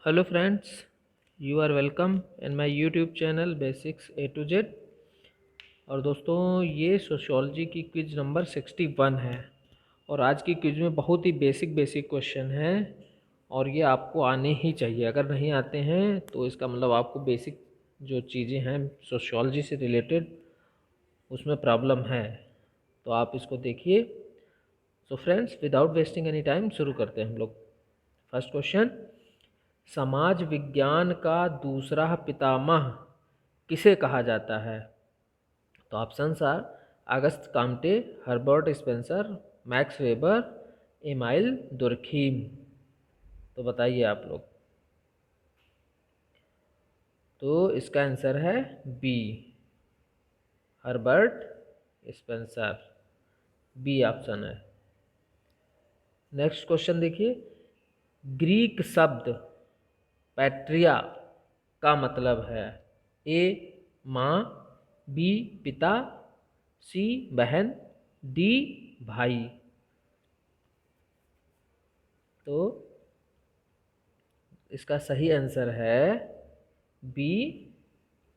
Hello friends, you are welcome in my YouTube channel basics A to Z. और दोस्तों, ये sociology की quiz number 61 है। और आज की क्विज में बहुत ही बेसिक बेसिक क्वेश्चन हैं और ये आपको आने ही चाहिए। अगर नहीं आते हैं तो इसका मतलब आपको बेसिक जो चीज़ें हैं सोशियोलॉजी से रिलेटेड उसमें प्रॉब्लम है। तो आप इसको देखिए। So friends, without wasting any time शुरू करते हैं हम लोग। फर्स्ट क्वेश्चन, समाज विज्ञान का दूसरा पितामह किसे कहा जाता है? तो options are August Comte, Herbert Spencer, Max Weber, Emile Durkheim. तो बताइए आप लोग। तो इसका आंसर है B, Herbert Spencer. B option है। नेक्स्ट क्वेश्चन देखिए। ग्रीक शब्द पैट्रिया का मतलब है ए माँ, बी पिता, सी बहन, डी भाई। तो इसका सही आंसर है बी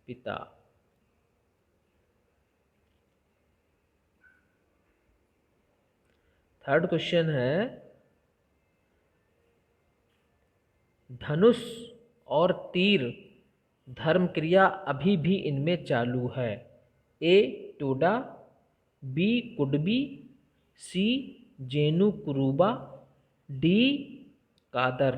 पिता। थर्ड क्वेश्चन है, धनुष और तीर धर्म क्रिया अभी भी इनमें चालू है। ए टोडा, बी कुडबी, सी जेनु कुरुबा, डी कादर।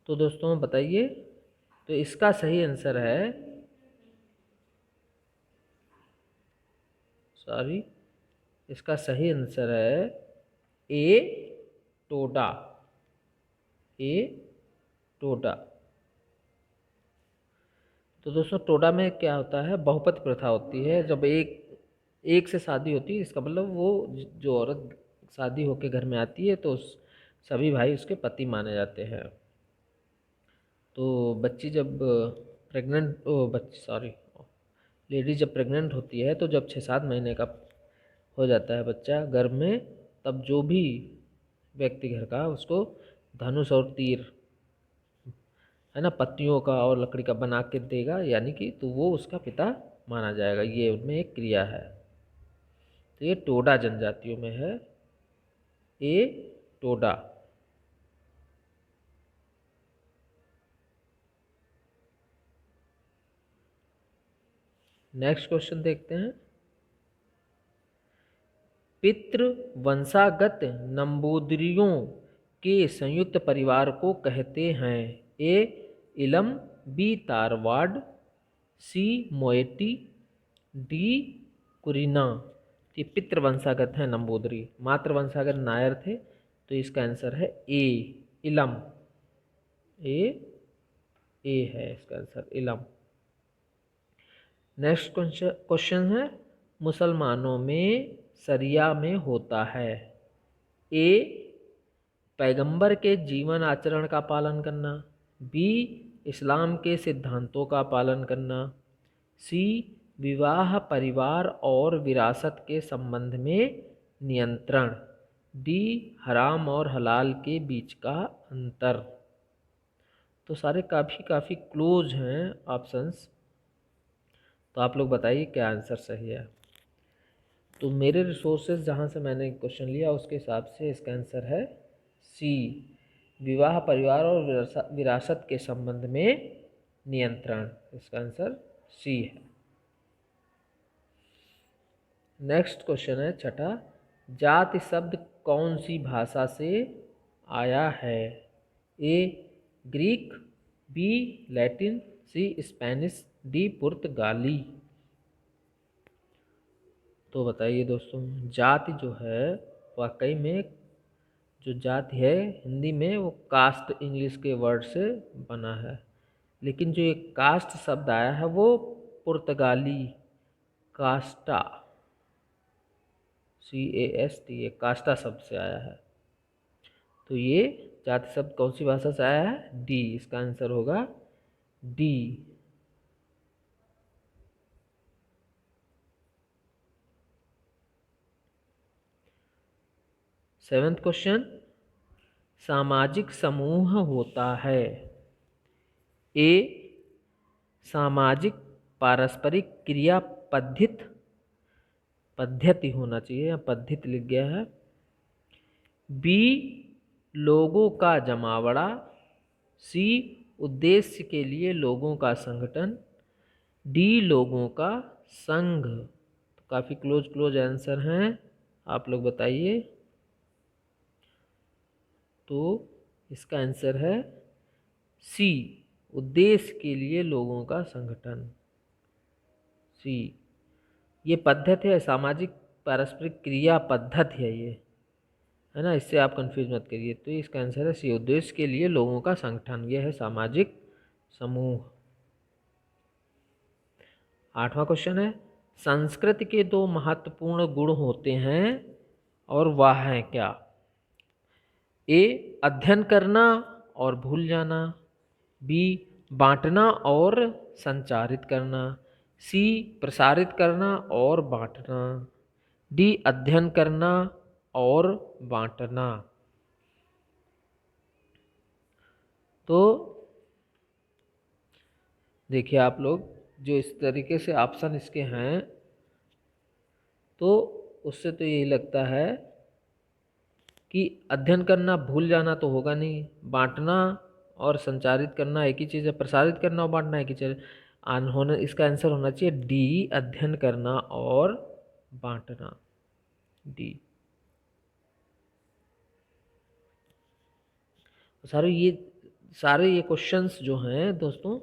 तो दोस्तों बताइए। तो इसका सही आंसर है, सॉरी, इसका सही आंसर है ए टोडा। ए टोडा। तो दोस्तों, टोडा में क्या होता है, बहुपति प्रथा होती है। जब एक एक से शादी होती है, इसका मतलब वो जो औरत शादी होकर घर में आती है तो सभी भाई उसके पति माने जाते हैं। तो बच्ची जब प्रेग्नेंट ओ बच्ची सॉरी लेडी जब प्रेग्नेंट होती है, तो जब 6-7 महीने का हो जाता है बच्चा गर्भ में, तब जो भी व्यक्ति घर का उसको धनुष और तीर है ना, पत्तियों का और लकड़ी का बना के देगा, यानी कि तो वो उसका पिता माना जाएगा। ये उनमें एक क्रिया है। तो ये टोडा जनजातियों में है। ए टोडा। नेक्स्ट क्वेश्चन देखते हैं। पितृ वंशागत नंबूदरियों के संयुक्त परिवार को कहते हैं। ए इलम, बी तारवाड़, सी मोएटी, डी कुरीना। ये पितृ वंशागत है नंबूदरी। मातृ वंशागत नायर थे। तो इसका आंसर है ए इलम। ए ए है इसका आंसर, इलम। नेक्स्ट क्वेश्चन है, मुसलमानों में शरिया में होता है। ए पैगंबर के जीवन आचरण का पालन करना, बी इस्लाम के सिद्धांतों का पालन करना, सी विवाह परिवार और विरासत के संबंध में नियंत्रण, डी हराम और हलाल के बीच का अंतर। तो सारे काफ़ी काफ़ी क्लोज हैं ऑप्शंस। तो आप लोग बताइए क्या आंसर सही है। तो मेरे रिसोर्सेज जहाँ से मैंने क्वेश्चन लिया उसके हिसाब से इसका आंसर है सी, विवाह परिवार और विरासत के संबंध में नियंत्रण। इसका आंसर सी है। नेक्स्ट क्वेश्चन है छठा, जाति शब्द कौन सी भाषा से आया है? ए ग्रीक, बी लैटिन, सी स्पेनिश, डी पुर्तगाली। तो बताइए दोस्तों, जाति जो है वाकई में जो जाति है हिंदी में वो कास्ट इंग्लिश के वर्ड से बना है। लेकिन जो एक कास्ट शब्द आया है वो पुर्तगाली कास्टा, CAST, ये कास्टा शब्द से आया है। तो ये जाति शब्द कौन सी भाषा से आया है? डी। इसका आंसर होगा डी। सेवेंथ क्वेश्चन, सामाजिक समूह होता है? ए सामाजिक पारस्परिक क्रिया पद्धति होना चाहिए, या पद्धति लिख गया है। बी लोगों का जमावड़ा। सी उद्देश्य के लिए लोगों का संगठन। डी लोगों का संघ। तो काफ़ी क्लोज क्लोज आंसर हैं, आप लोग बताइए। तो इसका आंसर है सी उद्देश्य के लिए लोगों का संगठन। सी ये पद्धति है, सामाजिक पारस्परिक क्रिया पद्धति है ये, है ना, इससे आप कंफ्यूज मत करिए। तो इसका आंसर है सी उद्देश्य के लिए लोगों का संगठन, यह है सामाजिक समूह। 8वां क्वेश्चन है, संस्कृति के 2 महत्वपूर्ण गुण होते हैं और वह है क्या? ए अध्ययन करना और भूल जाना। बी बांटना और संचारित करना। सी प्रसारित करना और बांटना। डी अध्ययन करना और बांटना। तो देखिए आप लोग, जो इस तरीके से ऑप्शन इसके हैं, तो उससे तो यही लगता है कि अध्ययन करना भूल जाना तो होगा नहीं, बांटना और संचारित करना एक ही चीज़ है, प्रसारित करना और बांटना एक ही चीज़ होना। इसका आंसर होना चाहिए डी अध्ययन करना और बांटना। डी। सारे ये क्वेश्चंस जो हैं दोस्तों,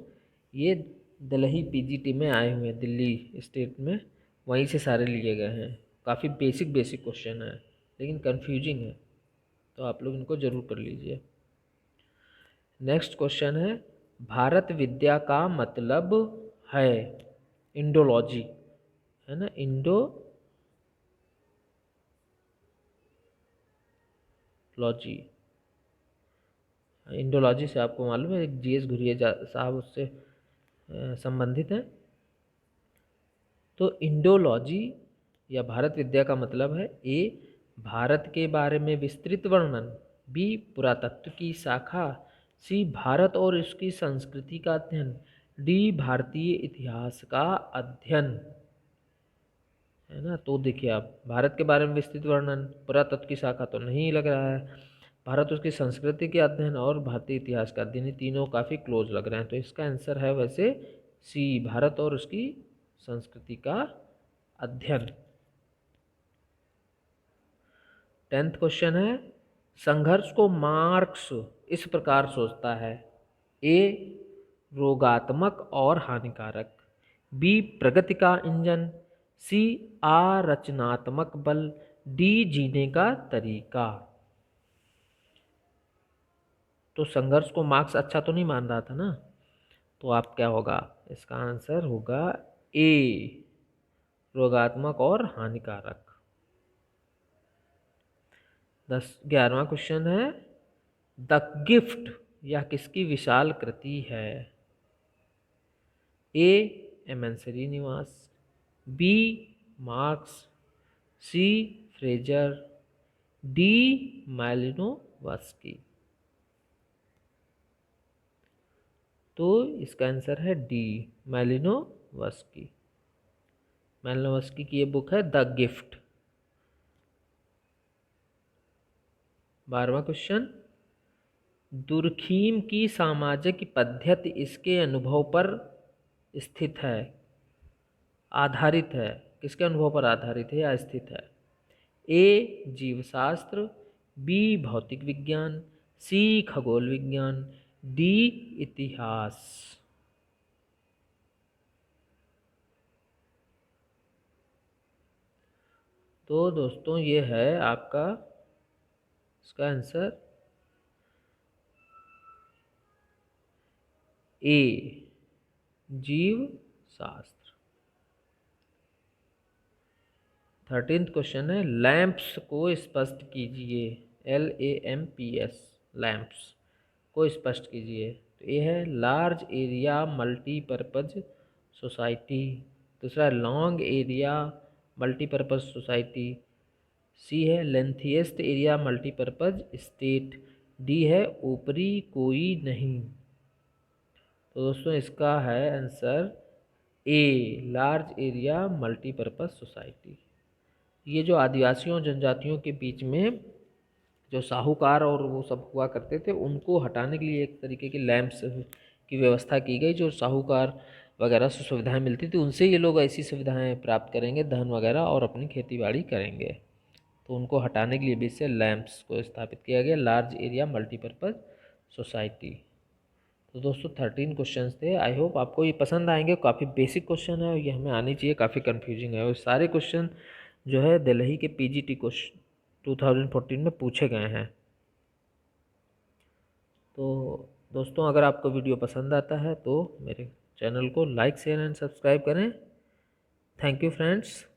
ये दिल्ली पीजीटी में आए हुए हैं, दिल्ली स्टेट में, वहीं से सारे लिए गए हैं। काफ़ी बेसिक क्वेश्चन है, लेकिन कंफ्यूजिंग है, तो आप लोग इनको जरूर कर लीजिए। नेक्स्ट क्वेश्चन है, भारत विद्या का मतलब है? इंडोलॉजी, है ना, इंडोलॉजी से आपको मालूम है, एक जीएस घुरिया साहब उससे संबंधित है। तो इंडोलॉजी या भारत विद्या का मतलब है ए भारत के बारे में विस्तृत वर्णन। बी पुरातत्व की शाखा। सी भारत और उसकी संस्कृति का अध्ययन। डी भारतीय इतिहास का अध्ययन। है ना, तो देखिए आप, भारत के बारे में विस्तृत वर्णन, पुरातत्व की शाखा तो नहीं लग रहा है, भारत उसकी संस्कृति के अध्ययन और भारतीय इतिहास का अध्ययन, ये तीनों काफ़ी क्लोज लग रहे हैं। तो इसका आंसर है वैसे सी भारत और उसकी संस्कृति का अध्ययन। 10th क्वेश्चन है, संघर्ष को मार्क्स इस प्रकार सोचता है? ए रोगात्मक और हानिकारक। बी प्रगति का इंजन। सी आरचनात्मक बल। डी जीने का तरीका। तो संघर्ष को मार्क्स अच्छा तो नहीं मान रहा था ना, तो आप क्या होगा, इसका आंसर होगा ए रोगात्मक और हानिकारक। 11वां क्वेश्चन है, द गिफ्ट यह किसकी विशाल कृति है? A M N. Srinivas. B Marx. C Frazer. D Malinowski. तो इसका आंसर है डी मालिनोवस्की। मालिनोवस्की की ये बुक है द गिफ्ट। 12वां क्वेश्चन, दुर्खीम की सामाजिक पद्धति इसके अनुभव पर स्थित है, आधारित है? किसके अनुभव पर आधारित है या स्थित है? ए जीवशास्त्र। बी भौतिक विज्ञान। सी खगोल विज्ञान। डी इतिहास। तो दोस्तों ये है आपका इसका आंसर ए जीव शास्त्र। 13th क्वेश्चन है, लैंप्स को स्पष्ट कीजिए। LAMPS लैंप्स को स्पष्ट कीजिए। तो ये है लार्ज एरिया मल्टीपर्पज सोसाइटी। दूसरा लॉन्ग एरिया मल्टीपर्पज सोसाइटी। सी है लेंथिएस्ट एरिया मल्टीपर्पज स्टेट। डी है ऊपरी कोई नहीं। तो दोस्तों इसका है answer A, large area multipurpose society. ये जो आदिवासियों जनजातियों के बीच में जो साहूकार और वो सब हुआ करते थे, उनको हटाने के लिए एक तरीके की लैंप्स की व्यवस्था की गई। जो साहूकार वगैरह से सुविधाएं मिलती थी, उनसे ये लोग ऐसी सुविधाएं प्राप्त करेंगे, धन वगैरह, और अपनी खेती बाड़ी करेंगे। तो उनको हटाने के लिए भी इससे लैंप्स को स्थापित किया गया, लार्ज एरिया मल्टीपर्पज़ सोसाइटी। तो दोस्तों 13 क्वेश्चंस थे। आई होप आपको ये पसंद आएंगे। काफ़ी बेसिक क्वेश्चन है और ये हमें आनी चाहिए, काफ़ी कंफ्यूजिंग है। और सारे क्वेश्चन जो है दिल्ली के पीजीटी क्वेश्चन 2014 में पूछे गए हैं। तो दोस्तों अगर आपको वीडियो पसंद आता है तो मेरे चैनल को लाइक शेयर एंड सब्सक्राइब करें। Thank you friends.